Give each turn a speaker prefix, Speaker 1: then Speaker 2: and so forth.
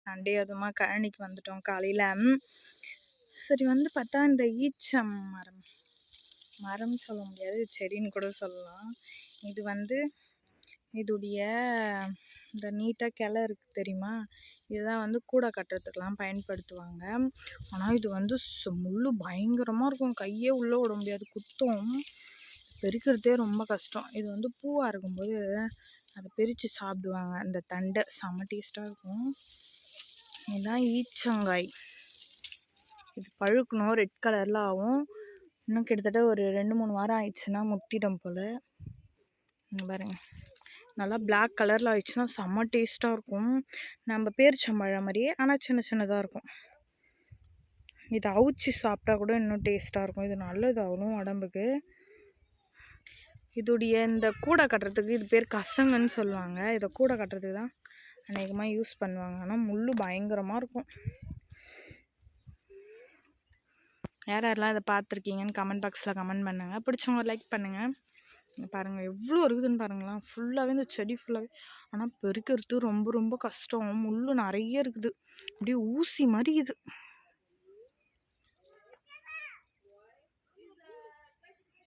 Speaker 1: Sunday அதுவுமா கழனிக்கு வந்துட்டோம் காலையில். சரி வந்து பார்த்தா இந்த ஈச்சம் மரம் சொல்ல முடியாது, செடின்னு கூட சொல்லலாம். இது வந்து இதுடைய இந்த நீட்டாக கிளை இருக்குது தெரியுமா, இதுதான் வந்து கூடை கட்டுறதுக்கெலாம் பயன்படுத்துவாங்க. ஆனால் இது வந்து முள் பயங்கரமாக இருக்கும், கையே உள்ளே விட முடியாது, குத்தும். பெருக்கிறதே ரொம்ப கஷ்டம். இது வந்து பூவாக இருக்கும்போது அதை பிரித்து சாப்பிடுவாங்க. அந்த தண்டை செம்ம டேஸ்ட்டாக இருக்கும். இதுதான் ஈச்சங்காய். இது பழுக்கணும், ரெட் கலரில் ஆகும். இன்னும் கிட்டத்தட்ட ஒரு 2-3 வாரம் ஆயிடுச்சுன்னா முத்திடும் போல். பாருங்க, நல்லா பிளாக் கலரில் ஆயிடுச்சுன்னா செம்ம டேஸ்ட்டாக இருக்கும். நம்ம பேரிச்சம்பழம் மாதிரியே, ஆனால் சின்ன சின்னதாக இருக்கும். இதை அவிச்சி சாப்பிட்டா கூட இன்னும் டேஸ்ட்டாக இருக்கும். இது நல்லது ஆகணும் உடம்புக்கு. இதுடைய இந்த கூடை கட்டுறதுக்கு இது பேர் கசங்கன்னு சொல்லுவாங்க. இதை கூடை கட்டுறதுக்கு தான் அநேகமாக யூஸ் பண்ணுவாங்க. ஆனால் முள் பயங்கரமாக இருக்கும். யாரெல்லாம் இதை பார்த்துருக்கீங்கன்னு கமெண்ட் பாக்ஸில் கமெண்ட் பண்ணுங்கள். பிடிச்சவங்க லைக் பண்ணுங்கள். பாருங்கள் எவ்வளோ இருக்குதுன்னு பாருங்களா, ஃபுல்லாகவே இந்த செடி ஃபுல்லாகவே. ஆனால் பெருக்கிறது ரொம்ப ரொம்ப கஷ்டம். முள் நிறைய இருக்குது, அப்படியே ஊசி மாதிரி இது.